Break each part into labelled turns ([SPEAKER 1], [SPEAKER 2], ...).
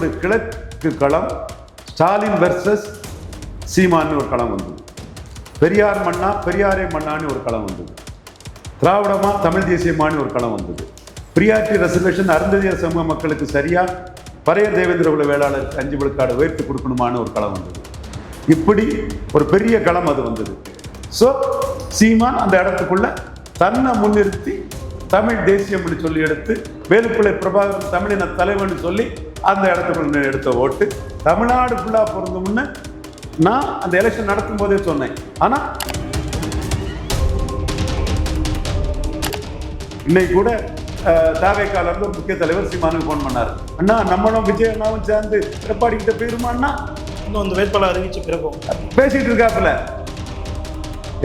[SPEAKER 1] ஈரோடு கிழக்கு களம் ஸ்டாலின் வெர்சஸ் சீமான்னு ஒரு களம் வந்தது. பெரியார் மண்ணா பெரியாரே மண்ணான்னு ஒரு களம் வந்தது. திராவிடமா தமிழ் தேசியமானு ஒரு களம் வந்தது. பிரியாரிட்டி ரெசர்வேஷன் அருந்ததியர் சமூக மக்களுக்கு சரியா பறையர் தேவேந்திர குல வேளாளர் 5 விழுக்காடு உயர்த்தி கொடுக்கணுமான்னு ஒரு களம் வந்தது. இப்படி ஒரு பெரிய களம் அது வந்தது. ஸோ சீமான் அந்த இடத்துக்குள்ள தன்னை முன்னிறுத்தி தமிழ் தேசியம்னு சொல்லி எடுத்து வேலுப்பிள்ளை பிரபாகரன் தமிழின தலைவன் சொல்லி அந்த இடத்துக்குள்ள எடுத்த ஓட்டு தமிழ்நாடு ஃபுல்லா பொருந்தும்னு நான் அந்த எலெக்ஷன் நடத்தும் போதே சொன்னேன். ஆனா இன்னைக்கு கூட தாவேக்கால இருந்து ஒரு முக்கிய தலைவர் சீமானுக்கு போன் பண்ணாரு. அண்ணா நம்மளும் விஜய் அண்ணாவும் சேர்ந்து எடப்பாடி கிட்ட போயிருமான்னா
[SPEAKER 2] இன்னும் அந்த வேட்பாளர் அறிவிச்ச பிறகும்
[SPEAKER 1] பேசிட்டு இருக்காப்புல.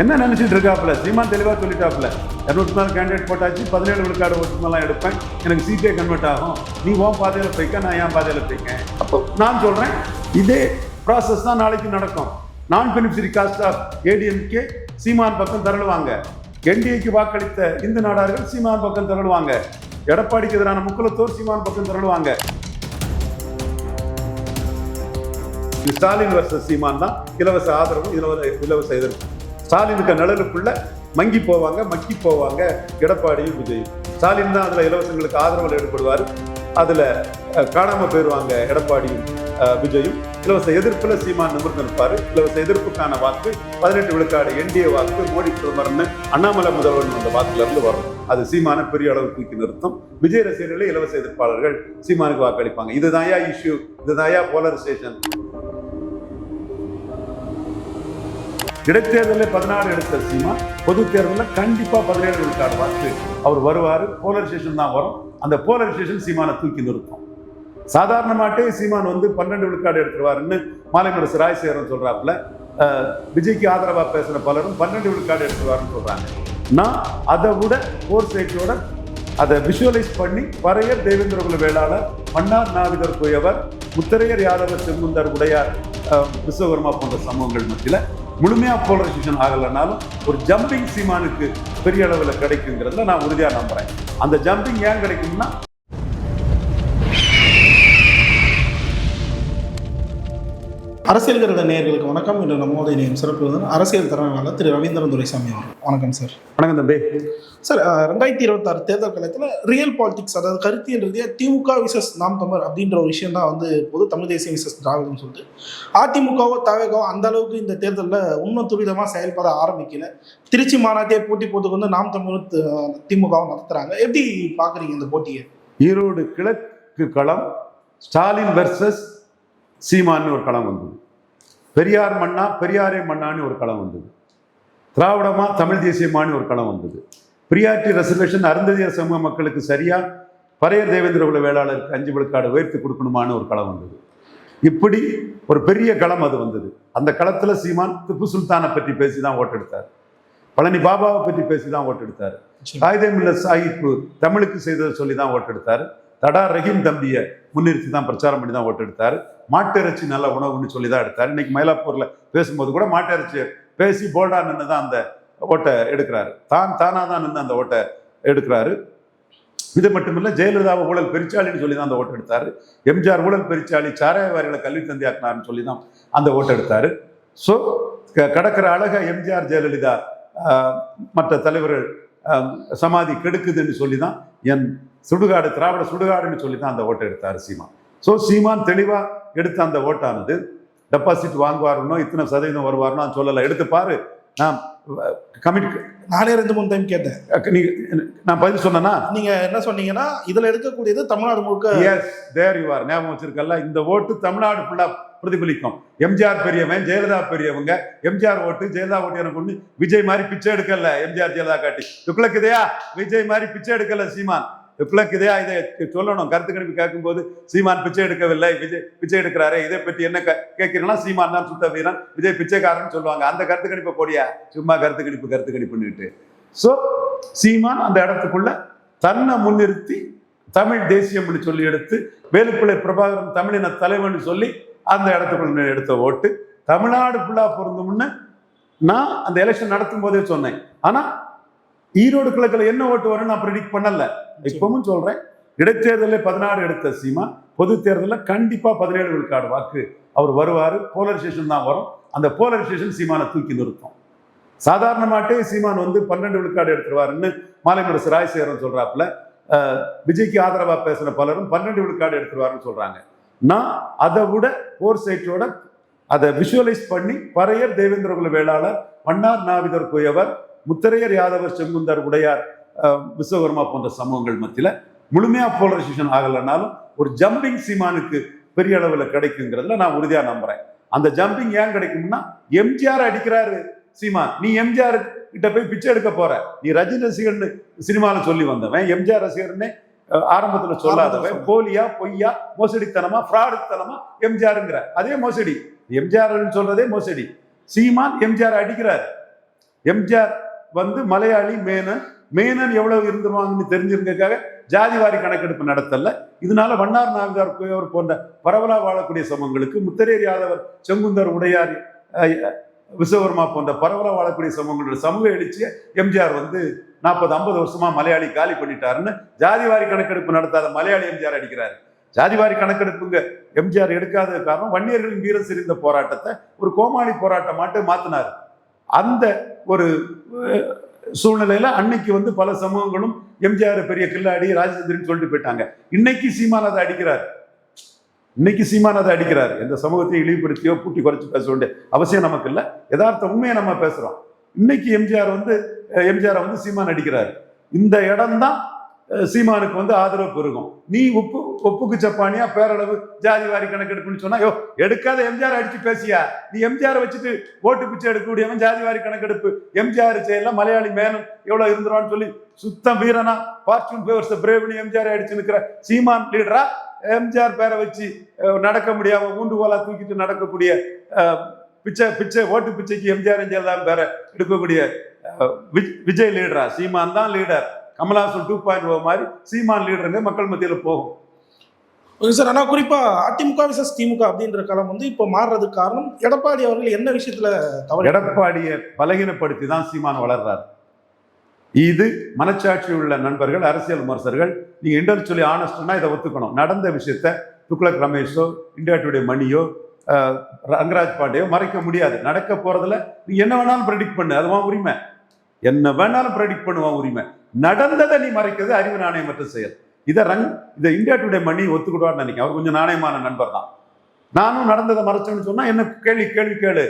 [SPEAKER 1] என்ன நினைச்சிட்டு இருக்காப்புல? சீமான் தெளிவா சொல்லிட்டாப்புல, 204 கேண்டிடேட் போட்டாச்சு, 17 விழுக்காடு ஓட்டுமெல்லாம் எடுப்பேன், எனக்கு சீட்டே கன்வெர்ட் ஆகும், நீ உன் பாதையில போய்க்க, நான் என் பாதையில போய்க்கேன். அப்போ நான் சொல்றேன் இதே ப்ராசஸ் தான் நாளைக்கு நடக்கும். நான் பெனிஃபிஷரி காஸ்ட் ஆஃப் ஏடிஎம்கே சீமான் பக்கம் தரலுவாங்க. என்டிஏக்கு வாக்களித்த இந்து நாடார்கள் சீமான் பக்கம் திரளுவாங்க. எடப்பாடிக்கு எதிரான முக்குலத்தோர் சீமான் பக்கம் திரளுவாங்க. ஸ்டாலின் வர்சஸ் சீமான் தான் இலவச ஆதரவும் இலவச எதிர்ப்பு. ஸ்டாலினுக்கு நிழலுக்குள்ள மங்கி போவாங்க, மக்கி போவாங்க எடப்பாடியும் விஜயும். ஸ்டாலின் தான் அதுல இலவசங்களுக்கு ஆதரவில் ஈடுபடுவார், அதுல காணாம போயிடுவாங்க எடப்பாடியும் விஜயும். இலவச எதிர்ப்புல சீமான் நிமிர்ந்து நிற்பாரு. இலவச எதிர்ப்புக்கான வாக்கு 18 விழுக்காடு என்டிஏ வாக்கு, மோடி பிரதமர்னு அண்ணாமலை முதல்வன் அந்த வாக்குல இருந்து வரும். அது சீமான பெரிய அளவு தூக்கி நிறுத்தும். விஜய் ரசிகர்களே இலவச எதிர்ப்பாளர்கள் சீமானுக்கு வாக்களிப்பாங்க. இதுதாயா இஷ்யூ, இதுதாயா போலரைசேஷன். இடைத்தேர்தலில் 16 எடுத்த சீமான் பொது தேர்தலில் கண்டிப்பா 17 விழுக்காடு வாக்கு அவர் வருவாரு. போலரைசேஷன் தான் வரும். அந்த போலரைசேஷன் சீமானை தூக்கி நிறுத்தும். சாதாரணமாட்டே சீமான் 12 விழுக்காடு எடுத்துருவாருன்னு மாலைமுரசு ராஜசேகரன் சொல்றாப்புல. விஜய்க்கு ஆதரவா பேசுற பலரும் 12 விழுக்காடு எடுத்துருவாருன்னு சொல்றாங்க. நான் அதை விட போர்சைட்டோட அதை விஷுவலைஸ் பண்ணி பறையர் தேவேந்திர குல வேளாளர், மன்னார் நாவிதர் குயவர், முத்தரையர் யாதவர் செங்குந்தர் உடையார் விஸ்வகர்மா போன்ற சமூகங்கள் மத்தியில முழுமையா போலரைசேஷன் ஆகலைனாலும் ஒரு ஜம்பிங் சீமானுக்கு பெரிய அளவில் கிடைக்குங்கிறதுல நான் உறுதியா நம்புறேன். அந்த ஜம்பிங் ஏன் கிடைக்கும்னா,
[SPEAKER 2] அரசியல் கருத நேயர்களுக்கு வணக்கம். இன்று நம்மோட இணையம் சிறப்பு விருந்தினர் அரசியல் திறனாளர் திரு ரவீந்திரன் துரைசாமி அவர். வணக்கம் சார்.
[SPEAKER 1] வணக்கம் தம்பி.
[SPEAKER 2] சார், 2026 தேர்தல் காலத்தில் ரியல் பாலிடிக்ஸ், அதாவது கருத்தியல் ரீதியாக திமுக விசஸ் நாம் தமிழர் அப்படின்ற ஒரு விஷயம் தான் பொது தமிழ் தேசிய விசஸ் திராவிடம்னு சொல்லிட்டு அதிமுகவோ தவேகவோ அந்த அளவுக்கு இந்த தேர்தலில் இன்னும் துரிதமாக செயல்பட ஆரம்பிக்கல. திருச்சி மாநாட்டையே போட்டி போட்டுக்கொண்டு நாம் தமிழ் திமுகவும் நடத்துறாங்க. எப்படி பார்க்குறீங்க இந்த போட்டியை?
[SPEAKER 1] ஈரோடு கிழக்கு களம் ஸ்டாலின் வெர்சஸ் சீமான்னு ஒரு களம் வந்தது. பெரியார் மண்ணா பெரியாரே மண்ணான்னு ஒரு களம் வந்தது. திராவிடமா தமிழ் தேசியமானு ஒரு களம் வந்தது. பிரியாரிட்டி ரெசர்வேஷன் அருந்ததியர் சமூக மக்களுக்கு சரியா பறையர் தேவேந்திர குல வேளாளருக்கு 5 விழுக்காடு உயர்த்தி கொடுக்கணுமான்னு ஒரு களம் வந்தது. இப்படி ஒரு பெரிய களம் அது வந்தது. அந்த களத்துல சீமான் திப்பு சுல்தானை பற்றி பேசி தான் ஓட்டெடுத்தார். பழனி பாபாவை பற்றி பேசி தான் ஓட்டெடுத்தார். காயிதே மில்லத் சாஹிப் தமிழுக்கு செய்ததை சொல்லி தான் ஓட்டெடுத்தார். தடா ரஹீம் தம்பியை முன்னிறுத்தி தான் பிரச்சாரம் பண்ணி தான் ஓட்டெடுத்தார். மாட்டு இறைச்சி நல்ல உணவுன்னு சொல்லி தான் எடுத்தார். இன்னைக்கு மயிலாப்பூர்ல பேசும்போது கூட மாட்டு இறைச்சியை பேசி போல்டா நின்று தான் அந்த ஓட்டை எடுக்கிறாரு. தானா தான் நின்று அந்த ஓட்டை எடுக்கிறாரு. இது மட்டும் இல்லை, ஜெயலலிதாவை ஊழல் பெருச்சாளின்னு சொல்லி தான் அந்த ஓட்டு எடுத்தாரு. எம்ஜிஆர் ஊழல் பெருச்சாளி, சாராய வாரிகளை கல்வி தந்தி ஆக்கினார்னு சொல்லி தான் அந்த ஓட்டு எடுத்தாரு. ஸோ கடற்கிற அழக எம்ஜிஆர் ஜெயலலிதா மற்ற தலைவர்கள் சமாதி கெடுக்குதுன்னு சொல்லி தான் என் சுடுகாடு திராவிட சுடுகாடுன்னு சொல்லி தான் அந்த ஓட்டை எடுத்தாரு சீமான். ஸோ சீமான் தெளிவா எடுத்த அந்த ஓட்டானது டெபாசிட் வாங்குவாருன்னோ இத்தனை சதவீதம் வருவாருன்னு நான் சொல்லலை. எடுத்து பாரு, நான் கமிட்
[SPEAKER 2] நானே 2-3 டைம் கேட்டேன்.
[SPEAKER 1] நான் பதில் சொன்னேன்னா
[SPEAKER 2] நீங்க என்ன சொன்னீங்கன்னா இதுல எடுக்கக்கூடியது தமிழ்நாடு முழுக்க.
[SPEAKER 1] Yes, there you are. ஞாபகம் வச்சிருக்கல, இந்த ஓட்டு தமிழ்நாடு ஃபுல்லா பிரதிபலிக்கும். எம்ஜிஆர் பெரியவன், ஜெயலலிதா பெரியவங்க. எம்ஜிஆர் ஓட்டு ஜெயலலிதா ஓட்டு எனக்கு ஒண்ணு. விஜய் மாதிரி பிச்சை எடுக்கல எம்ஜிஆர் ஜெயலலிதா காட்டி. துக்ளக் இதையா? விஜய் மாதிரி பிச்சை எடுக்கல சீமான். துக்ளக் இதையா? இதை சொல்லணும். கருத்து கணிப்பு கேட்கும்போது சீமான் பிச்சை எடுக்கவில்லை, விஜய் பிச்சை எடுக்கிறாரு, இதை பற்றி என்ன கேட்கிறீங்கன்னா சீமான் தான் சுத்த வீரன், விஜய் பிச்சைக்காரன்னு சொல்லுவாங்க. அந்த கருத்து கணிப்பை போடியா, சும்மா கருத்து கணிப்புன்னுட்டு. ஸோ சீமான் அந்த இடத்துக்குள்ள தன்னை முன்னிறுத்தி தமிழ் தேசியம்னு சொல்லி எடுத்து வேலுப்பிள்ளை பிரபாகரன் தமிழின தலைவன் சொல்லி அந்த இடத்துக்குள்ள எடுத்த ஓட்டு தமிழ்நாடு ஃபுல்லா பொருந்தும்னு நான் அந்த எலெக்ஷன் நடத்தும் போதே சொன்னேன். ஆனா ஈரோடு கிழக்குல என்ன ஓட்டு வரும்னு நான் ப்ரெடிக்ட் பண்ணல. இப்பவும் சொல்றேன், இடைத்தேர்தலில் 16 எடுத்த சீமான் பொது தேர்தலில் கண்டிப்பா 17 விழுக்காடு வாக்கு அவர் வருவார். போலரைசேஷன் தான் வரும். அந்த போலரைசேஷன் சீமானை தூக்கி நிறுத்தும். சாதாரணமாட்டே சீமான் வந்து 12 விழுக்காடு எடுத்துருவாருன்னு மாலைமுரசு ராஜசேகரன் சொல்றாப்புல. விஜய்க்கு ஆதரவா பேசின பலரும் 12 விழுக்காடு எடுத்துருவாருன்னு சொல்றாங்க. நான் அதை விட போர்சைட்டோட அதை விஷுவலைஸ் பண்ணி பறையர் தேவேந்திரகுல வேளாளர், மன்னார் நாவிதர் குயவர், முத்தரையர் யாதவர், செங்குந்தர், உடையார், விஸ்வகர்மா போன்ற சமூகங்கள் மத்தியில முழுமையா போலரைசேஷன் ஆகலைன்னாலும் ஒரு ஜம்பிங் சீமானுக்கு பெரிய அளவில் கிடைக்குங்கிறதுல நான் உறுதியா நம்புறேன். அந்த ஜம்பிங் ஏன் கிடைக்கும்னா, எம்ஜிஆர் அடிக்கிறாரு சீமான், நீ எம்ஜிஆர் கிட்ட போய் பிச்சை எடுக்க போற, நீ ரஜினி ரசிகர்னு சினிமால சொல்லி வந்தவன், எம்ஜிஆர் ரசிகர்னே ஆரம்பத்துல சொல்லாதவன், போலியா பொய்யா மோசடித்தனமா ஃப்ராடுத்தனமா எம்ஜிஆருங்கிற அதே மோசடி. எம்ஜிஆர் சொல்றதே மோசடி. சீமான் எம்ஜிஆர் அடிக்கிறார். எம்ஜிஆர் வந்து மலையாளி மேனன் எவ்வளவு இருந்துருவாங்கன்னு தெரிஞ்சிருக்காக ஜாதிவாரி கணக்கெடுப்பு நடத்தல. இதனால வண்ணார் நாவிதார் குயவர் போன்ற பரவலா வாழக்கூடிய சமூகங்களுக்கு, முத்தரையர் யாதவர், செங்குந்தர், உடையார், விஸ்வகர்மா போன்ற பரவலா வாழக்கூடிய சமூகங்களோட சமூக எழுச்சியை எம்ஜிஆர் வந்து 40-50 வருஷமா மலையாளி காலி பண்ணிட்டாருன்னு ஜாதிவாரி கணக்கெடுப்பு நடத்தாத மலையாளி எம்ஜிஆர் அடிக்கிறாரு. ஜாதிவாரி கணக்கெடுப்புங்க எம்ஜிஆர் எடுக்காத காரணம் வன்னியர்களின் வீரம் சிரிந்த போராட்டத்தை ஒரு கோமாளி போராட்டமாட்டு மாத்தினாரு. அந்த ஒரு சூழ்நிலையில அன்னைக்கு வந்து பல சமூகங்களும் எம்ஜிஆர் பெரிய கில்லாடி ராஜேந்திரன் சொல்லிட்டு போயிட்டாங்க. இன்னைக்கு சீமான் அதை அடிக்கிறார். எந்த சமூகத்தையும் இழிவுபடுத்தியோ பூட்டி குறைச்சி பேச வேண்டிய அவசியம் நமக்கு இல்லை. யதார்த்த உண்மையை நம்ம பேசுறோம். இன்னைக்கு எம்ஜிஆர் வந்து சீமான் அடிக்கிறார். இந்த இடம்தான் சீமானுக்கு வந்து ஆதரவு பெருகும். நீ ஒப்புக்கு சப்பானியா பேரளவு ஜாதிவாரி கணக்கெடுப்புன்னு சொன்னா, எடுக்காத எம்ஜிஆர் அடிச்சு பேசியா, நீ எம்ஜிஆர் வச்சுட்டு ஓட்டு பிச்சை எடுக்கக்கூடியவன் ஜாதிவாரி கணக்கெடுப்பு எம்ஜிஆர் செய்யல, மலையாளி மேனும் எவ்வளவு இருந்துருவான்னு சொல்லி சுத்தம் வீரனா பார்ச்சூன் பேவர்ஸ் பிரேவினி எம்ஜிஆர் அடிச்சு நிற்கிற சீமான் லீடரா, எம்ஜிஆர் பேரை வச்சு நடக்க முடியாம ஊண்டுகோலா தூக்கிட்டு நடக்கக்கூடிய பிச்சை ஓட்டு பிச்சைக்கு எம்ஜிஆர் ஜெயலலிதா பேரை எடுக்கக்கூடிய விஜய் லீடரா? சீமான் தான் லீடர். கமலாசன் 2.0 மாதிரி சீமான் லீடருங்க மக்கள் மத்தியில் போகும்.
[SPEAKER 2] Okay sir. ஆனால் குறிப்பாக அதிமுக விசஸ் திமுக அப்படின்ற காலம் வந்து இப்போ மாறுறதுக்கு காரணம் எடப்பாடி அவர்கள் என்ன விஷயத்துல தவறு?
[SPEAKER 1] எடப்பாடியை பலகீனப்படுத்தி தான் சீமான் வளர்றார். இது மனச்சாட்சி உள்ள நண்பர்கள், அரசியல் விமர்சகர்கள், நீங்க இன்டெலக்சுவலி ஆனஸ்ட்னா இதை ஒத்துக்கணும். நடந்த விஷயத்த துக்ளக் ரமேஷோ, இந்தியா டுடே மணியோ, ரங்கராஜ் பாண்டேயோ மறைக்க முடியாது. நடக்க போறதுல நீ என்ன வேணாலும் ப்ரெடிக்ட் பண்ணு, அதுவான் உரிமை. என்ன வேணாலும் ப்ரெடிக்ட் பண்ணுவான் உரிமை. நடந்ததை நீ மறைக்கிறது அறிவு நாணயமற்ற செயல். இதை இந்தியா டுடே மணி ஒத்துக்கிடுவான்னு நினைக்கிறேன். அவர் கொஞ்சம் நாணயமான நண்பர் தான். நானும் நடந்ததை மறைச்சேன்னு சொன்னா என்ன கேள்வி கேளு.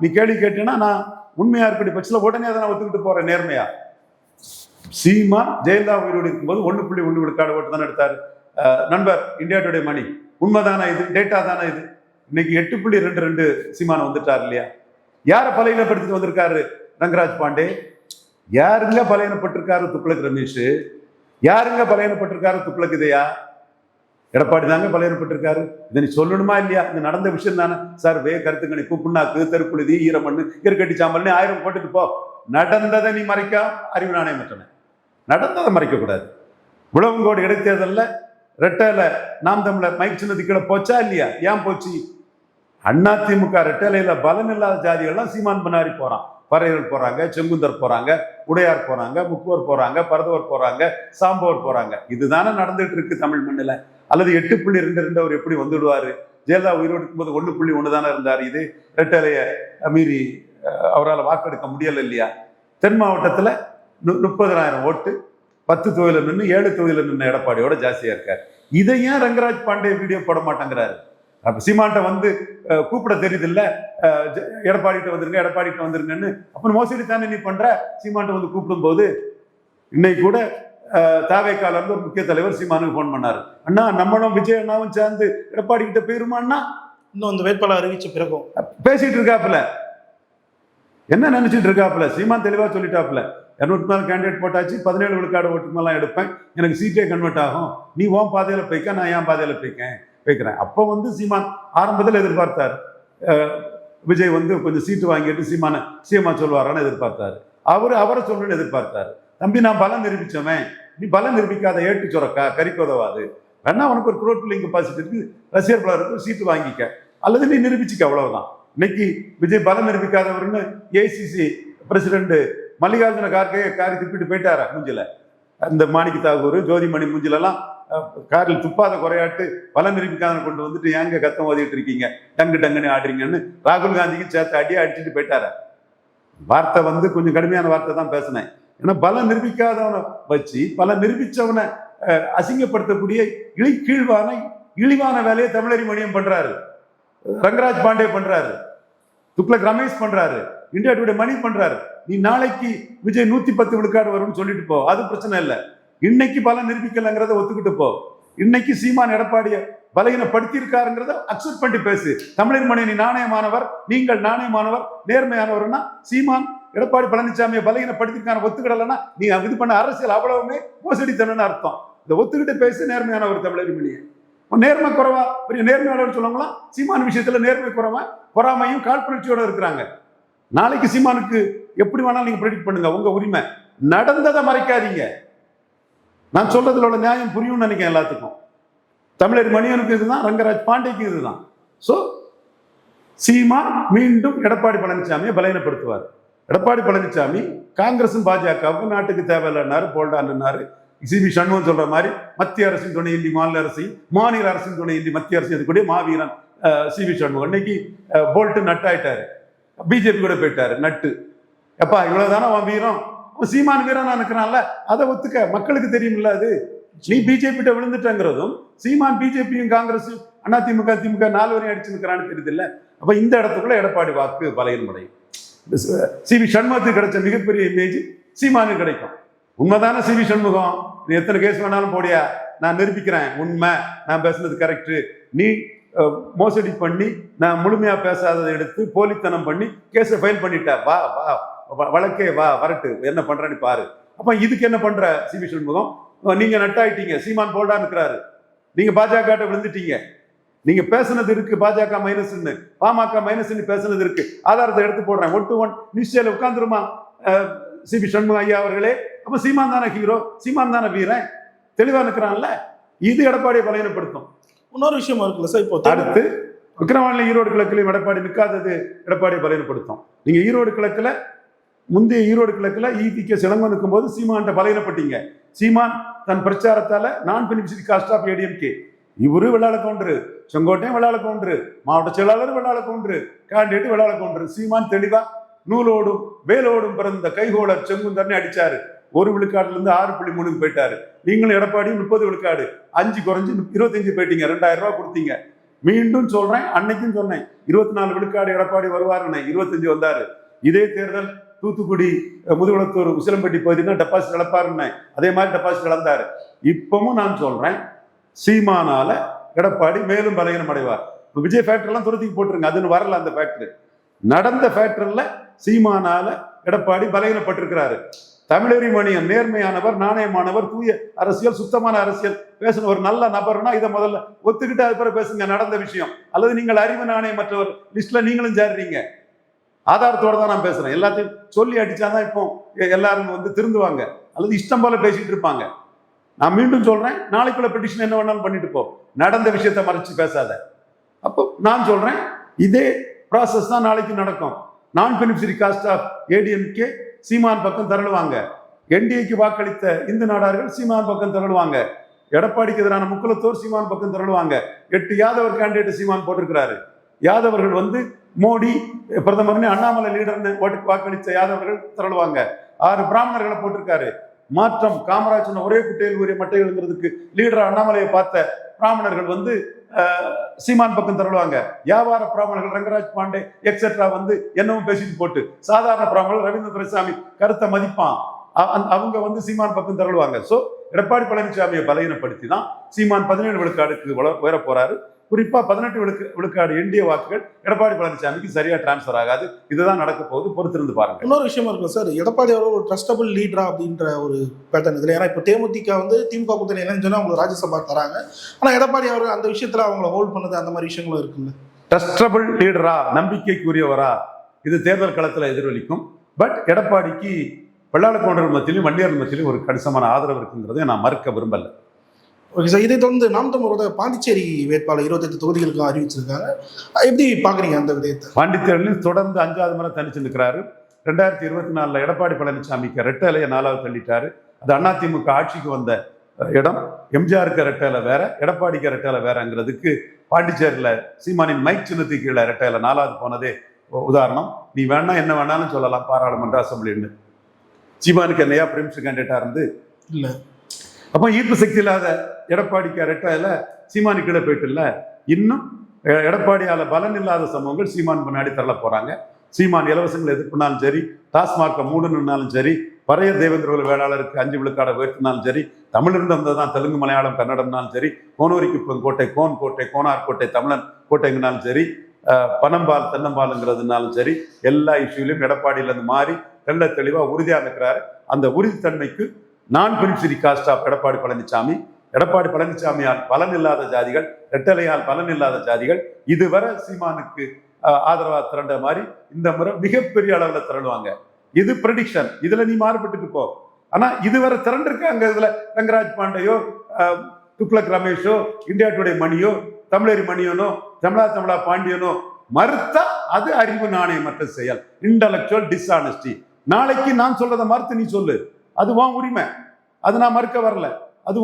[SPEAKER 1] நீ கேள்வி கேட்டேன்னா நான் உண்மையா இருக்கக்கூடிய பட்சத்தில் உடனே அதை நான் ஒத்துக்கிட்டு போறேன் நேர்மையா. சீமா ஜெயலலிதா உயிரோடு இருக்கும்போது 1.1 விழுக்காடு ஓட்டு தானே எடுத்தாரு நண்பர். இந்தியா டுடே மணி உண்மைதானே? இது டேட்டா தானே? இது இன்னைக்கு 8.22 சீமான் வந்துட்டார் இல்லையா? யாரை பலகீனப்படுத்திட்டு வந்திருக்காரு? ரங்கராஜ் பாண்டே. யாருங்க பலகீனப்பட்டிருக்காரு? துக்ளக் ரமேஷ். யாருங்க பலகீனப்பட்டிருக்காரு? துக்ளக் இதையா? எடப்பாடி தாங்க பலகீனப்பட்டிருக்காரு. இதை நீ சொல்லணுமா இல்லையா? இது நடந்த விஷயம் தானே சார். கருத்து கணிப்பு, புண்ணாக்கு, தெருப்புழுதி, ஈரமண்ணு, கட்டி சாம்பல்னு 1000 போட்டுட்டு போ. நடந்ததை நீ மறைக்க அறிவு நாணயமற்றன. நடந்ததை மறைக்க கூடாது. விளவங்கோடு இடைத்தேர்தலில் ரெட்டையில நாம் தமிழர் மைக் சின்னத்துக்கு கீழே போச்சா இல்லையா? ஏன் போச்சு? அதிமுக ரெட்டையில பலன் இல்லாத ஜாதிகள்லாம் சீமான் பண்ணாரி போறான். பறையர்கள் போறாங்க, செங்குந்தர் போறாங்க, உடையார் போறாங்க, முக்குவர் போறாங்க, பரதவர் போறாங்க, சாம்பவர் போறாங்க. இதுதானே நடந்துட்டு இருக்கு தமிழ் மண்ணில். அல்லது 8.22 அவர் எப்படி வந்துடுவாரு? ஜெயலலிதா உயிரோடு இருக்கும்போது 1.1 தானே இருந்தார். இது ரெட்டலைய மீறி அவரால் வாக்கெடுக்க முடியல இல்லையா? தென் மாவட்டத்தில் 30,000 ஓட்டு 10 தொகுதியில் நின்று 7 தொகுதியில் நின்று எடப்பாடியோட ஜாஸ்தியா இருக்காரு. இதை ஏன் ரங்கராஜ் பாண்டே வீடியோ போட மாட்டேங்கிறாரு? அப்ப சீமான்ட்ட வந்து கூப்பிட தெரியுது இல்ல, எடப்பாடிட்ட வந்துருங்கன்னு. அப்ப மோசடி தானே நீ பண்ற? சீமான்ட்ட வந்து கூப்பிடும் போது இன்னைக்கு கூட தாவேக்கால இருந்து ஒரு முக்கிய தலைவர் சீமானுக்கு போன் பண்ணாரு. அண்ணா நம்மளும் விஜய் அண்ணாவும் சேர்ந்து எடப்பாடி கிட்ட போயிருமான்னா,
[SPEAKER 2] இன்னும் அந்த வேட்பாளர் அறிவிச்ச பிறகும்
[SPEAKER 1] பேசிட்டு இருக்காப்புல. என்ன நினைச்சிட்டு இருக்காப்புல? சீமான் தெளிவா சொல்லிட்டாப்புல, 204 கேண்டிடேட் போட்டாச்சு, 17 விழுக்காடு ஓட்டுக்கு மேலாம் எடுப்பேன், எனக்கு சீட்டே கன்வெர்ட் ஆகும், நீ உன் பாதையில போய்க்க, நான் என் பாதையில போய்க்கிறேன். அப்போ வந்து சீமான் ஆரம்பத்தில் எதிர்பார்த்தார் விஜய் வந்து கொஞ்சம் சீட்டு வாங்கிட்டு சீமா சொல்வாரான்னு எதிர்பார்த்தாரு. அவரை சொல்லணும்னு எதிர்பார்த்தாரு. தம்பி, நான் பலம் நிரூபிச்சவன், நீ பலம் நிரூபிக்காத, ஏட்டு சொரக்கா, கறிக்கோதவாது, வேணா உனக்கு ஒரு க்ரோட் பில்லிங் கெப்பாசிட்டி இருக்கு, ரசிகர் பலருக்கு சீட்டு வாங்கிக்க, அல்லது நீ நிரூபிச்சுக்க, அவ்வளவுதான். இன்னைக்கு விஜய் பலம் நிரூபிக்காதவர்னு ஏசிசி பிரசிடென்ட் மல்லிகார்ஜுன கார்கே காரி திப்பிட்டு போயிட்டாரா மூஞ்சில? இந்த மாணிக்க தாகூர், ஜோதிமணி மூஞ்சிலெல்லாம் காரில் துப்பாத குறையாட்டு பல நிரூபிக்காத கொண்டு வந்துட்டு ஏங்க கத்தம் ஓதிட்டு இருக்கீங்க, டங்கு டங்குன்னு ஆடுறீங்கன்னு ராகுல் காந்திக்கு சேர்த்து அடிச்சுட்டு போயிட்டாரு. வார்த்தை வந்து கொஞ்சம் கடுமையான வார்த்தை தான் பேசினேன். ஏன்னா பல நிரூபிக்காதவனை வச்சு பல நிரூபிச்சவனை அசிங்கப்படுத்தக்கூடிய இழிவான வேலையை தமிழறி மணியம் பண்றாரு, ரங்கராஜ் பாண்டே பண்றாரு, துக்ளக் ரமேஷ் பண்றாரு, இந்தியா டுடே மணி பண்றாரு. நீ நாளைக்கு விஜய் 110 விழுக்காடு வரும்னு சொல்லிட்டு போ, அது பிரச்சனை இல்லை. இன்னைக்கு பல நிரூபிக்கலங்கிறத ஒத்துக்கிட்டு போ. இன்னைக்கு சீமான் எடப்பாடியை பலகீனப்படுத்தி இருக்காருங்கிறத அக்செப்ட் பண்ணி பேசு. தமிழர் மணி நீ நாணயமானவர், நீங்கள் நாணயமானவர், நேர்மையானவர்னா சீமான் எடப்பாடி பழனிசாமியை பலகீனப்படுத்திருக்கான ஒத்துக்கிடலைன்னா நீ இது பண்ண அரசியல் அவ்வளவுமே மோசடித்தனன்னு அர்த்தம். இந்த ஒத்துக்கிட்டு பேசு நேர்மையானவர் தமிழர் மணியை. நேர்மை குறைவா பெரிய நேர்மையாளர் சொல்லுவாங்களா? சீமான் விஷயத்துல நேர்மை குறைவா, பொறாமையும் காழ்ப்புணர்ச்சியோட இருக்கிறாங்க. நாளைக்கு சீமானுக்கு எப்படி வேணாலும் நீங்க ப்ரெடிக்ட் பண்ணுங்க, உங்க உரிமை. நடந்ததை மறைக்காதீங்க. நான் சொல்றதுல உள்ள நியாயம் புரியும்னு நினைக்கிறேன் எல்லாத்துக்கும். தமிழர் மணியனுக்கு இதுதான், ரங்கராஜ் பாண்டேக்கு இதுதான். ஸோ சீமான் மீண்டும் எடப்பாடி பழனிசாமியை பலகீனப்படுத்துவார். எடப்பாடி பழனிசாமி காங்கிரஸும் பாஜகவுக்கும் நாட்டுக்கு தேவையில்லைன்னாரு, போல்டான்னாரு. சிவி சண்முகம் சொல்ற மாதிரி மத்திய அரசின் துணையின்றி மாநில அரசையும், மாநில அரசின் துணையின்றி மத்திய அரசு இருக்கக்கூடிய மாவீரன் சிவி சண்முகம் இன்னைக்கு போல்ட்டு நட்டாயிட்டாரு, பிஜேபி கூட போயிட்டாரு நட்டு. எப்பா இவ்வளவுதானே அவன் வீரம், சீமான் வீரனா இருக்கிறான்ல, அதை ஒத்துக்க. மக்களுக்கு தெரியுமில்ல அது. நீ பிஜேபி கிட்ட விழுந்துட்டங்கிறதும் சீமான் பிஜேபியும் காங்கிரஸும் அதிமுக திமுக 4 வரையும் அடிச்சு நிற்கிறான்னு தெரியுது இல்ல. அப்ப இந்த இடத்துக்குள்ள எடப்பாடி வாக்கு பலகீனமடையும். சிவி சண்முகத்துக்கு கிடைச்ச மிகப்பெரிய இமேஜ் சீமானுக்கு கிடைக்கும். உண்மைதானே சிவி சண்முகம், நீ எத்தனை கேஸ் வேணாலும் போடியா, நான் நிரூபிக்கிறேன், உண்மை, நான் பேசுனது கரெக்டு. நீ மோசடி பண்ணி நான் முழுமையா பேசாததை எடுத்து போலித்தனம் பண்ணி கேஸை ஃபைல் பண்ணிட்ட, வா வா வழக்கே வா, வரட்டு, என்ன பண்றேன்னு பாரு. அப்ப இதுக்கு என்ன பண்ற சிவி சண்முகம்? நீங்க நட்டாயிட்டீங்க, சீமான் போல்டா இருக்கிறாரு, நீங்க பாஜக விழுந்துட்டீங்க. நீங்க பேசுனது இருக்கு பாஜக மைனஸ்ன்னு, பாமக மைனஸ்ன்னு பேசுனது இருக்கு, ஆதாரத்தை எடுத்து போடுறேன். 1 to 1 நிச்சயம் உட்கார்ந்துருமா சிவி சண்முகம் ஐயா அவர்களே? அப்ப சீமான் தானே ஹீரோ, சீமான் தானே வீரன், தெளிவா இருக்கிறான்ல. இது எடப்பாடியை பலகீனப்படுத்தும்.
[SPEAKER 2] இன்னொரு விஷயம் இருக்குல்ல சார், இப்போ
[SPEAKER 1] அடுத்து விக்கிரவாண்டியில ஈரோடு கிழக்குலையும் எடப்பாடி நிற்காதது எடப்பாடியை பலகீனப்படுத்தும். நீங்க ஈரோடு கிழக்குல, முந்தைய ஈரோடு கிழக்குல ஈபிகே சிலங்கம் நிற்கும் போது சீமான் பலகீனப்பட்டீங்க. சீமான் தன் பிரச்சாரத்தால நான் பெனிஃபிஷரி காஸ்ட் ஆஃப் ஏடிஎம்கே, இவரு வெள்ளாள கவுண்டரு, செங்கோட்டையும் வெள்ளாள கவுண்டரு, மாவட்ட செயலாளர் வெள்ளாள கவுண்டரு, கேண்டிடேட் வெள்ளாள கவுண்டரு. சீமான் தெளிவா நூலோடும் வேலோடும் பிறந்த கைகோளர் செங்குந்தர்னு அடிச்சாரு. 1 விழுக்காடுல இருந்து 6.3 போயிட்டாரு. நீங்களும் எடப்பாடியும் 30 விழுக்காடு, 5 குறைஞ்சு 25 போயிட்டீங்க. 2000 ரூபாய் கொடுத்தீங்க. மீண்டும் சொல்றேன், அன்னைக்கும் சொன்னேன் 24 விழுக்காடு எடப்பாடி வருவாருன்னு, 25 வந்தாரு. இதே தேர்தல் தூத்துக்குடி முதுகுளத்தூர் உசிலம்பட்டி பகுதினா டெபாசிட் இழப்பாருன்னு, அதே மாதிரி டெபாசிட் இழந்தாரு. இப்பவும் நான் சொல்றேன், சீமானால எடப்பாடி மேலும் பலகீனம் அடைவார். விஜய் ஃபேக்டரிலாம் துரத்திக்கு போட்டுருங்க, அதுன்னு வரல. அந்த ஃபேக்டரி நடந்த ஃபேக்டரில சீமானால எடப்பாடி பலகீனப்பட்டிருக்கிறாரு. தமிழறி மணியன் நேர்மையானவர், நாணயமானவர், தூய அரசியல், சுத்தமான அரசியல் பேசின ஒரு நல்ல நபர்னா இதை முதல்ல ஒத்துக்கிட்டு அது பிறகு பேசுங்க நடந்த விஷயம். அல்லது நீங்கள் அறிவு நாணயம் மற்றவர் லிஸ்ட்ல நீங்களும் சேர்றீங்க. ஆதாரத்தோட தான் நான் பேசுறேன். எல்லாத்தையும் சொல்லி அடிச்சாதான் இப்போ எல்லாரும் திருந்துவாங்க, அல்லது இஷ்டம் போல பேசிட்டு இருப்பாங்க. நான் மீண்டும் சொல்றேன், நாளைக்குள்ள பெட்டிஷன் என்ன வேணாலும் பண்ணிட்டு போ, நடந்த விஷயத்தை மறைச்சு பேசாத. அப்போ நான் சொல்றேன், இதே ப்ராசஸ் தான் நாளைக்கு நடக்கும். நான் பெனிஃபிஷரி காஸ்ட் ஆஃப் ஏடிஎம்கே சீமான் பக்கம் திரளுவாங்க. என்டிஏக்கு வாக்களித்த இந்து நாடார்கள் சீமான் பக்கம் திரளுவாங்க. எடப்பாடிக்கு எதிரான முக்குலத்தோர் சீமான் பக்கம் திரளுவாங்க. 8 யாதவர் கேண்டிடேட் சீமான் போட்டிருக்கிறாரு. யாதவர்கள் மோடி பிரதமர்னு அண்ணாமலை லீடர்னு வாக்களித்த யாதவர்கள் திரளுவாங்க. 6 பிராமணர்களை போட்டிருக்காரு. மாற்றம் காமராஜ் ஒரே குட்டையில் உரிய மட்டைகளுங்கிறதுக்கு லீடர் அண்ணாமலையை பார்த்த பிராமணர்கள் சீமான் பக்கம் திரளுவாங்க. வியாபார பிராமணர்கள் ரங்கராஜ் பாண்டே எக்ஸெட்ரா என்னவும் பேசிட்டு போட்டு, சாதாரண பிராமணர்கள் ரவீந்திர துரைசாமி கருத்தை மதிப்பான், அவங்க சீமான் பக்கம் திரளுவாங்க. ஸோ எடப்பாடி பழனிசாமியை பலகீனப்படுத்தி தான் சீமான் 17 விழுக்காடுக்கு உயர போறாரு. குறிப்பா 18 விழுக்காடு என்டிஏ வாக்குகள் எடப்பாடி பழனிசாமிக்கு சரியா டிரான்ஸ்பர் ஆகாது. இதுதான் நடக்க போகுது, பொறுத்திருந்து பாருங்க.
[SPEAKER 2] இன்னொரு விஷயம் இருக்கு சார், எடப்பாடி அவர்கள் ஒரு ட்ரஸ்டபிள் லீடரா அப்படின்ற ஒரு பேட்டர்ன் இதுல. ஏன்னா இப்போ தேமுதிக திமுக கூட்டணி என்னன்னு சொன்னா அவங்களுக்கு ராஜ்யசபா தராங்க, ஆனா எடப்பாடி அவர்கள் அந்த விஷயத்துல அவங்கள ஹோல்ட் பண்ணது, அந்த மாதிரி விஷயங்களும் இருக்குல்ல.
[SPEAKER 1] ட்ரஸ்டபிள் லீடரா, நம்பிக்கைக்குரியவரா, இது தேர்தல் களத்துல எதிரொலிக்கும். பட் எடப்பாடிக்கு வெள்ளாள கவுண்டர் மத்தியிலும் வன்னியர் மத்தியிலும் ஒரு கணிசமான ஆதரவு இருக்குங்கிறத நான் மறுக்க விரும்பல.
[SPEAKER 2] ஓகே சார், இதை தொடர்ந்து நாம் தமிழரோட பாண்டிச்சேரி வேட்பாளர் 28 தொகுதிகளுக்கு அறிவிச்சிருக்காங்க. எப்படி பாக்குறீங்க அந்த விடயத்தை?
[SPEAKER 1] பாண்டிச்சேரியில் தொடர்ந்து 5வது முறை தனிச்சு நிற்கிறாரு. 2024 எடப்பாடி பழனிசாமிக்கு ரெட்டை இலையை 4வது தள்ளிட்டாரு. அது அதிமுக ஆட்சிக்கு வந்த இடம். எம்ஜிஆருக்கு ரெட்டையில வேற, எடப்பாடிக்கு ரெட்டையில வேறங்கிறதுக்கு பாண்டிச்சேரியில் சீமானின் மைக் சின்னத்துக்கு கீழே ரெட்டையில 4வது போனதே உதாரணம். நீ வேணா என்ன வேணாலும் சொல்லலாம் பாராளுமன்ற அசம்பிளின்னு. சீமானுக்கு என்னையா பிரிம்ஸ் கேண்டிடேட்டா இருந்து
[SPEAKER 2] இல்ல.
[SPEAKER 1] அப்போ ஈர்ப்பு சக்தி இல்லாத எடப்பாடிக்கு ரெட்டையில சீமானு கீழே போயிட்டு இல்லை. இன்னும் எடப்பாடியால பலன் இல்லாத சம்பவங்கள் சீமான் முன்னாடி தள்ள போறாங்க. சீமான் இலவசங்களை எதிர்ப்புனாலும் சரி, டாஸ்மாக மூடணுன்னாலும் சரி, பழைய தேவேந்திர வேளாளருக்கு 5 விழுக்காட உயர்த்தினாலும் சரி, தமிழிருந்து வந்ததுதான் தெலுங்கு மலையாளம் கன்னடம்னாலும் சரி, கோனூரிக்கு கோட்டை, கோன் கோட்டை, கோனார் கோட்டை, தமிழன் கோட்டைங்கனாலும் சரி, பனம்பால் தென்னம்பாலுங்கிறதுனாலும் சரி, எல்லா இஷ்யூலையும் எடப்பாடியிலேருந்து மாறி தெள்ள தெளிவாக உறுதியாக இருக்கிறாரு. அந்த உறுதித்தன்மைக்கு நான் பிரின்சிரி காஸ்ட் ஆஃப் எடப்பாடி பழனிசாமி. எடப்பாடி பழனிசாமியால் பலன் இல்லாத ஜாதிகள், ரெட்டலையால் பலன் இல்லாத ஜாதிகள் இதுவரை சீமானுக்கு ஆதரவா திரண்ட மாதிரி இந்த முறை மிகப்பெரிய அளவில் திரண்டுவாங்க. இது ப்ரெடிக்ஷன். இதுல நீ மாறுபட்டுட்டு போ. ஆனா இதுவரை திரண்டிருக்காங்க. இதுல ரங்கராஜ் பாண்டையோ, துக்ளக் ரமேஷோ, இந்தியா டுடே மணியோ, தமிழரி மணியனோ, தமிழா பாண்டியனோ மறுத்தா அது அறிவு நாணயமற்ற செயல், இன்டலெக்சுவல் டிஸ்ஆனஸ்டி. நாளைக்கு நான் சொல்றதை மறுத்து நீ சொல்லு, அது உன் உரிமை. அது நான் மறுக்க வரல. அது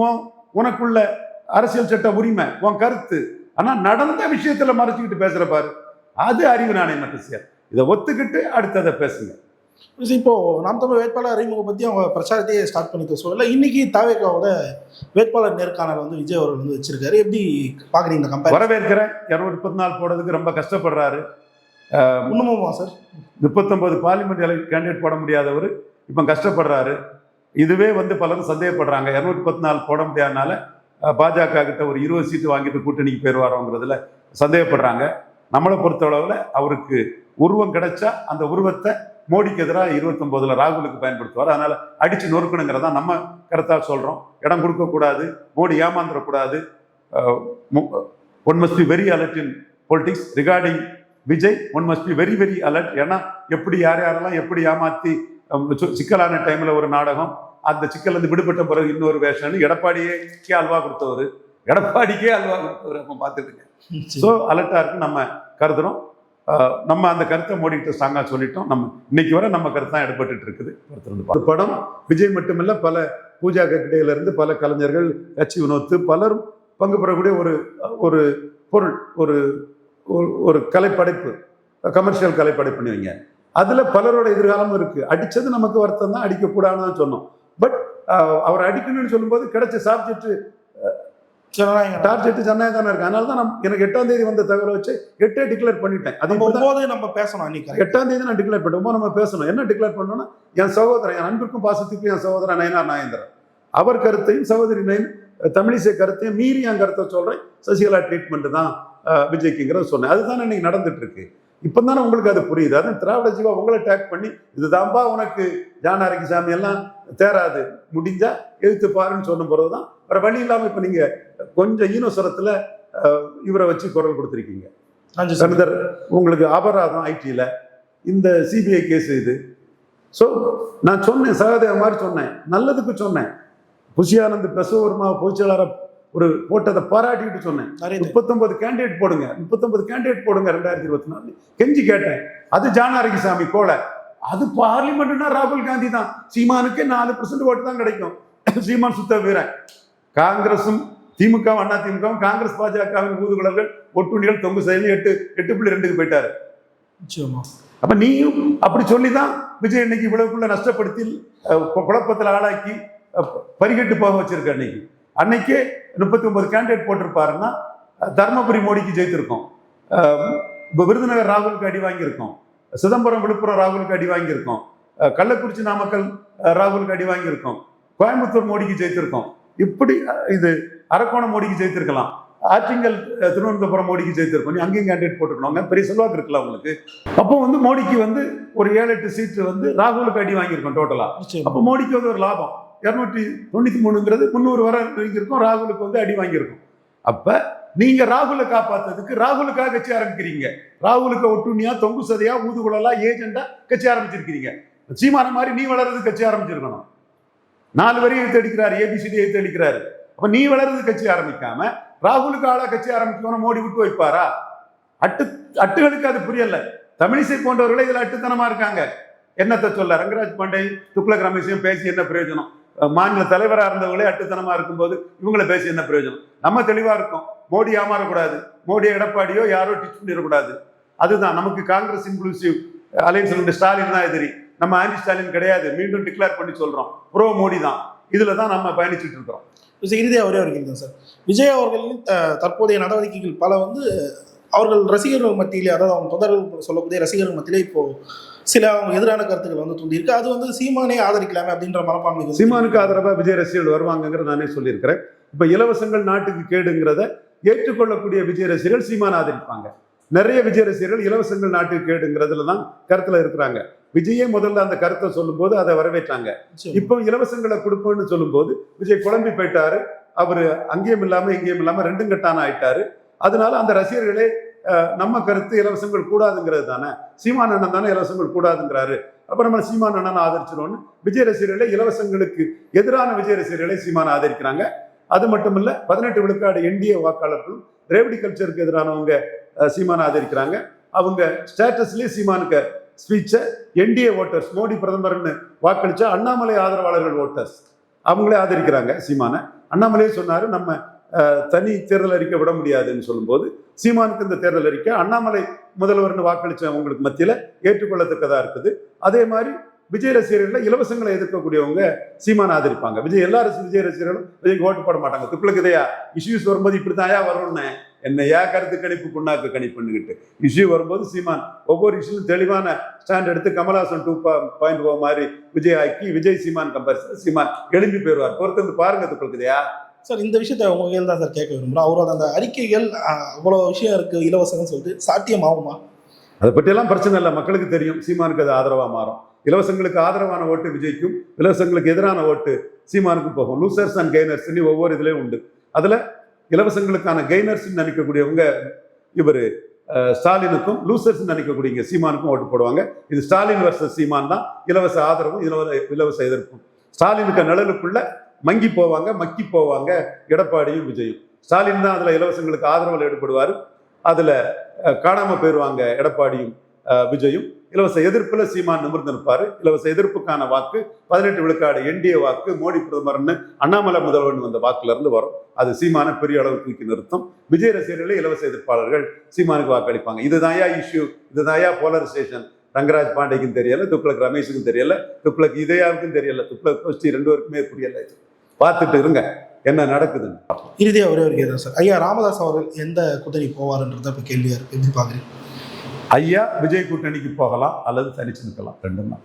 [SPEAKER 1] உனக்குள்ள அரசியல் சட்ட உரிமை, உன் கருத்து. ஆனா நடந்த விஷயத்துல மறைச்சுக்கிட்டு பேசுற பாரு, அது அறிவு நாணயமற்ற செயல். இதை ஒத்துக்கிட்டு அடுத்ததை பேசுங்க.
[SPEAKER 2] இப்போ நாம் தமிழ் வேட்பாளர் அறிமுகம் பத்தி அவங்க பிரச்சாரத்தையே ஸ்டார்ட் பண்ணிக்க சொல்லல. இன்னைக்கு தாவேகாவோட வேட்பாளர் நேர்காணல் வந்து விஜய் அவர்கள் வந்து வச்சிருக்காரு. எப்படி பாக்குறீங்க இந்த கம்பேர்?
[SPEAKER 1] வரவேற்கிறேன். 234 போடுறதுக்கு ரொம்ப கஷ்டப்படுறாரு.
[SPEAKER 2] இன்னுமா சார்
[SPEAKER 1] 39 பார்லிமெண்ட் கேண்டிடேட் போட முடியாதவர் இப்போ கஷ்டப்படுறாரு. இதுவே வந்து பலரும் சந்தேகப்படுறாங்க. 214 போட முடியாதனால பாஜக கிட்ட ஒரு 20 சீட்டு வாங்கிட்டு கூட்டணிக்கு போயிடுவாரோங்கிறதுல சந்தேகப்படுறாங்க. நம்மளை பொறுத்தளவில் அவருக்கு உருவம் கிடைச்சா அந்த உருவத்தை மோடிக்கு எதிராக 29 ராகுலுக்கு பயன்படுத்துவார். அதனால அடிச்சு நொறுக்கணுங்கிறதா நம்ம கருத்தா சொல்றோம். இடம் கொடுக்கக்கூடாது, மோடி ஏமாந்துடக்கூடாது. One must be very alert in politics regarding Vijay. One must be very very alert. ஏன்னா எப்படி யாரெல்லாம் எப்படி ஏமாத்தி சிக்கலான டைம்ல ஒரு நாடகம், அந்த சிக்கல் இருந்து விடுபட்ட பிறகு இன்னொரு வேஷம்னு எடப்பாடிக்கே அல்வா கொடுத்தவர். அப்ப பார்த்துட்டுங்க. ஸோ அலர்ட்டா இருக்கு நம்ம கருதுறோம். நம்ம அந்த கருத்தை மோடிக்கிட்ட ஸ்ட்ராங்கா சொல்லிட்டோம். நம்ம இன்னைக்கு வரை நம்ம கருத்து தான் எடுபட்டு இருக்குது. படம் விஜய் மட்டுமில்ல, பல பூஜா கக்கிடையில இருந்து பல கலைஞர்கள், கட்சி வினோத்து பலரும் பங்கு பெறக்கூடிய ஒரு பொருள், ஒரு கலைப்படைப்பு, கமர்ஷியல் கலைப்படைப்புன்னு வைங்க. அதுல பலரோட எதிர்காலமும் இருக்கு. அடிச்சது நமக்கு வருத்தம் தான், அடிக்கக்கூடாதுன்னு சொன்னோம். பட் அவர் அடிக்கணும்னு சொல்லும்போது கிடைச்ச சாப்ஜெக்ட் டார்கெட் ஜனநாயகம் தானே இருக்கு. அதனால தான் எனக்கு 8ஆம் தேதி வந்த தகவலை வச்சு 8 டிக்ளேர் பண்ணிட்டேன். அது
[SPEAKER 2] நம்ம பேசணும்.
[SPEAKER 1] 8ஆம் தேதி நான் டிக்ளேர் பண்ணுவோம். நம்ம பேசணும். என்ன டிக்ளேர் பண்ணோம்னா, என் சகோதரன், என் அன்பிற்கும் பாசத்துக்கும் என் சகோதரன் நயனார் நாகேந்திரன், அவர் கருத்தையும் சகோதரி தமிழிசை கருத்தையும் மீறி என் கருத்தை சொல்றேன். சசிகலா ட்ரீட்மெண்ட் தான் விஜய்க்குங்கிறத சொன்னேன். அதுதானே இன்னைக்கு நடந்துட்டு இருக்கு. இப்போ தானே உங்களுக்கு அது புரியுது. அதான் திராவிட ஜீவா உங்களை டேக் பண்ணி இதுதான்பா உனக்கு ஜானாரிக்கு சாமி எல்லாம் தேராது, முடிஞ்சா எழுத்து பாருன்னு சொன்ன பிறகுதான் வேற வழி இல்லாம இப்ப நீங்க கொஞ்சம் ஈனோசரத்துல இவரை வச்சு குரல் கொடுத்துருக்கீங்க. உங்களுக்கு அபராதம் ஐடில இந்த சிபிஐ கேஸ் இது. ஸோ நான் சொன்னேன், சகதேவ மாதிரி சொன்னேன், நல்லதுக்கு சொன்னேன். புஷியானந்த் பெசவர்மா பொதுச்செயலாளரை ஒரு போட்டதை பாராட்டிக்கிட்டு சொன்னேன். 39 கேண்டிடேட் போடுங்க, 39 கேண்டிடேட் போடுங்க 2024 கெஞ்சி கேட்டேன். அது ஜானாரிக்கு சாமி கோலை. அது பார்லிமெண்ட்னா ராகுல் காந்தி தான். சீமானுக்கு 4% ஓட்டு தான் கிடைக்கும். சீமான் சுத்த வீரன். காங்கிரசும் திமுக அண்ணா திமுகவும் காங்கிரஸ் பாஜகவின் ஊதுகுழல்கள் ஒட்டுணிகள் தொங்கு செயலி 8.2 போயிட்டாரு. அப்ப நீயும் அப்படி சொல்லிதான் விஜய் இன்னைக்கு இவ்வளவுக்குள்ள நஷ்டப்படுத்தி குழப்பத்தில் ஆளாக்கி பரிகெட்டு போக வச்சிருக்க. அன்னைக்கே 39 கேண்டிடேட் போட்டிருப்பாருன்னா தர்மபுரி மோடிக்கு ஜெயித்திருக்கோம், விருதுநகர் ராகுலுக்கு அடி வாங்கியிருக்கோம், சிதம்பரம் விழுப்புரம் ராகுலுக்கு அடி வாங்கியிருக்கோம், கள்ளக்குறிச்சி நாமக்கல் ராகுலுக்கு அடி வாங்கியிருக்கோம், கோயம்புத்தூர் மோடிக்கு ஜெயித்திருக்கோம். இப்படி இது அரக்கோணம் மோடிக்கு ஜெயித்திருக்கலாம், ஆற்றிங்கல் திருவனந்தபுரம் மோடிக்கு ஜெயித்திருக்கோம். நீ அங்கேயும் கேண்டிடேட் போட்டுருக்கோங்க, பெரிய செல்வாக்கு இருக்குல்ல உங்களுக்கு. அப்போ வந்து மோடிக்கு வந்து ஒரு 7-8 சீட்டு வந்து ராகுலுக்கு அடி வாங்கியிருக்கோம் டோட்டலா. அப்போ மோடிக்கு வந்து ஒரு லாபம் 293ங்கிறது 300 வரை இருக்கும். ராகுலுக்கு வந்து அடி வாங்கியிருக்கும். அப்ப நீங்க ராகுலை காப்பாத்துறதுக்கு ராகுலுக்காக கட்சி ஆரம்பிக்கிறீங்க. ராகுலுக்கு ஒட்டுணியா தொங்கு சதையா ஊதுகுழலா ஏஜெண்டா கட்சி ஆரம்பிச்சிருக்கிறீங்க. சீமான மாதிரி நீ வளர்றது கட்சி ஆரம்பிச்சிருக்கணும். 4 வரையும் எழுத்து அடிக்கிறாரு, ஏபிசிடி எழுத்து அடிக்கிறாரு. அப்ப நீ வளர்றது கட்சி ஆரம்பிக்காம ராகுலுக்கு ஆளா கட்சி ஆரம்பிக்கணும் மோடி விட்டு வைப்பாரா? அட்டுகளுக்கு அது புரியல. தமிழிசை போன்றவர்களே இதுல அட்டுத்தனமா இருக்காங்க. என்னத்தை சொல்ல, ரங்கராஜ் பாண்டே துக்ளக் ரமேஷையும் பேசி என்ன பிரயோஜனம்? மாநில தலைவராக இருந்தவங்களே அட்டுத்தனமா இருக்கும்போது இவங்களை பேசி என்ன பிரயோஜனம்? நம்ம தெளிவா இருக்கோம். மோடி ஏமாறக்கூடாது, மோடி எடப்பாடியோ யாரோ டிச் பண்ணிடக்கூடாது. அதுதான் நமக்கு காங்கிரஸ் இன்க்ளூசிவ் அலையன்ஸ் ஸ்டாலின் தான் எதிரி, நம்ம ஆன்டி ஸ்டாலின் கிடையாது. மீண்டும் டிக்ளேர் பண்ணி சொல்றோம், ப்ரோ மோடி தான். இதுல தான் நம்ம பயணிச்சுட்டு இருக்கிறோம்.
[SPEAKER 2] இறுதியாக ஒரே ஒரு கேள்வி சார். விஜய் அவர்களின் தற்போதைய நடவடிக்கைகள் பல வந்து அவர்கள் ரசிகர்கள் மத்தியிலே, அதாவது அவங்க தொடர்கள் சொல்லக்கூடிய ரசிகர்கள் மத்தியிலே இப்போ சில அவங்க எதிரான கருத்துக்கள் வந்து தூண்டியிருக்கு. அது வந்து சீமானே ஆதரிக்கலாமே அப்படின்ற மனப்பான்மை.
[SPEAKER 1] சீமானுக்கு ஆதரவா விஜய் ரசிகர்கள் வருவாங்கிறத நானே சொல்லியிருக்கிறேன். இப்ப இலவசங்கள் நாட்டுக்கு கேடுங்கிறத ஏற்றுக்கொள்ளக்கூடிய விஜய் ரசிகர்கள் சீமானை ஆதரிப்பாங்க. நிறைய விஜய் ரசிகர்கள் இலவசங்கள் நாட்டுக்கு கேடுங்கிறதுல தான் கருத்துல இருக்கிறாங்க. விஜயே முதல்ல அந்த கருத்தை சொல்லும் போது அதை வரவேற்றாங்க. இப்போ இலவசங்களை கொடுப்போம்னு சொல்லும் போது விஜய் குழம்பி போயிட்டாரு. அவரு அங்கேயும் இல்லாம இங்கேயும் இல்லாம ரெண்டும் கட்டான ஆயிட்டாரு. அதனால அந்த ரசிகர்களே நம்ம கருத்து இலவசங்கள் கூடாதுங்கிறது தானே, சீமான் அண்ணன் தானே இலவசங்கள் கூடாதுங்கிறாரு, அப்ப நம்ம சீமான் அண்ணன் ஆதரிச்சிடோம்னு விஜய் ரசிகர்களே இலவசங்களுக்கு எதிரான விஜய் ரசிகர்களே சீமானை ஆதரிக்கிறாங்க. அது மட்டும் இல்ல 18 விழுக்காடு என்டிஏ வாக்காளர்களும் ரேவடி கல்ச்சருக்கு எதிரானவங்க சீமானை ஆதரிக்கிறாங்க. அவங்க ஸ்டேட்டஸ்லயே சீமானுக்கு ஸ்பீச்சை என்டிஏ ஓட்டர்ஸ், மோடி பிரதமர்னு வாக்களிச்சா அண்ணாமலை ஆதரவாளர்கள் ஓட்டர்ஸ் அவங்களே ஆதரிக்கிறாங்க சீமானை. அண்ணாமலையே சொன்னாரு நம்ம தனி தேர்தல் அறிக்கை விட முடியாதுன்னு சொல்லும்போது சீமானுக்கு இந்த தேர்தல் அறிக்கை அண்ணாமலை முதல்வர்னு வாக்களிச்சவங்களுக்கு மத்தியில ஏற்றுக்கொள்ளத்தக்கதா இருக்குது. அதே மாதிரி விஜய் ரசிகர்கள் இலவசங்களை எதிர்க்கக்கூடியவங்க சீமானை ஆதரிப்பாங்க. விஜய் ரசிகர்களும் விஜய்க்கு ஓட்டு போட மாட்டாங்க. துப்புளுக்கு இதையா இஷ்யூஸ் வரும்போது இப்படித்தாயா வரும்னு என்னையா கருத்து கணிப்பு புண்ணாக்கு கணிப்புன்னுக்கிட்டு இஷ்யூ வரும்போது சீமான் ஒவ்வொரு இஷ்யூலும் தெளிவான ஸ்டாண்ட் எடுத்து கமல்ஹாசன் 2.0 மாதிரி விஜய் ஆக்கி விஜய் சீமான் கம்பேரிசன் சீமான் எழும்பி போயிடுவார். பொறுத்து பாருங்க துப்புளுக்கு இதையா
[SPEAKER 2] சார். இந்த விஷயத்த உங்க கையில் தான் சார் கேட்க விரும்புகிறோம். அவரோட அந்த அறிக்கைகள் அவ்வளோ விஷயம் இருக்கு இலவசம்னு சொல்லிட்டு சாத்தியமாகுமா? அதை
[SPEAKER 1] பற்றியெல்லாம் பிரச்சனை இல்லை, மக்களுக்கு தெரியும். சீமானுக்கு அது ஆதரவாக மாறும். இலவசங்களுக்கு ஆதரவான ஓட்டு விஜய்க்கும், இலவசங்களுக்கு எதிரான ஓட்டு சீமானுக்கும் போகும். லூசர்ஸ் அண்ட் கெய்னர்ஸ் ஒவ்வொரு இதுலேயும் உண்டு. அதுல இலவசங்களுக்கான கெய்னர்ஸ் நினைக்கக்கூடியவங்க இவர் ஸ்டாலினுக்கும், லூசர்ஸ் நினைக்கக்கூடியவங்க சீமானுக்கும் ஓட்டு போடுவாங்க. இது ஸ்டாலின் வர்சஸ் சீமான் தான். இலவச ஆதரவும் இலவச எதிர்ப்பும். ஸ்டாலினுக்கு நிழலுக்குள்ள மங்கி போவாங்க, மக்கி போவாங்க எடப்பாடியும் விஜயும். ஸ்டாலின் தான் அதுல இலவசங்களுக்கு ஆதரவில் ஈடுபடுவார். அதுல காணாம போயிடுவாங்க எடப்பாடியும் விஜயும். இலவச எதிர்ப்புல சீமான் நிமிர்ந்து நிற்பாரு. இலவச எதிர்ப்புக்கான வாக்கு 18 விழுக்காடு என்டிஏ வாக்கு, மோடி பிரதமர்னு அண்ணாமலை முதல்வன் வந்த வாக்குல இருந்து வரும். அது சீமான பெரிய அளவு தூக்கி நிறுத்தும். விஜய் ரசிகர்களே இலவச எதிர்ப்பாளர்கள் சீமானுக்கு வாக்களிப்பாங்க. இதுதாயா இஷ்யூ, இதுதாயா போலரைசேஷன். ரங்கராஜ் பாண்டேக்கும் தெரியல, துக்ளக் ரமேஷுக்கும் தெரியல, துக்ளக் இதயாவுக்கும் தெரியல, துக்ளக் கோஷ்டி 2 பேருக்குமே புரியல. பார்த்துட்டு இருங்க என்ன நடக்குதுன்னு.
[SPEAKER 2] இறுதியா ஒரே ஒரு கேள்வி சார். ஐயா ராமதாஸ் அவர்கள் எந்த கூட்டணி போவாருன்றத இப்ப கேள்வியா இருக்கு, எப்படி பாக்குறீங்க?
[SPEAKER 1] ஐயா விஜய் கூட்டணிக்கு போகலாம் அல்லது தனிச்சு நிற்கலாம், ரெண்டும் தான்.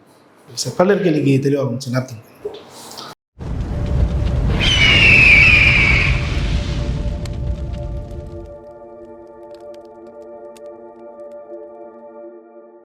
[SPEAKER 2] பல்லர் கேள்விக்கு தெளிவாக நேரத்துக்கு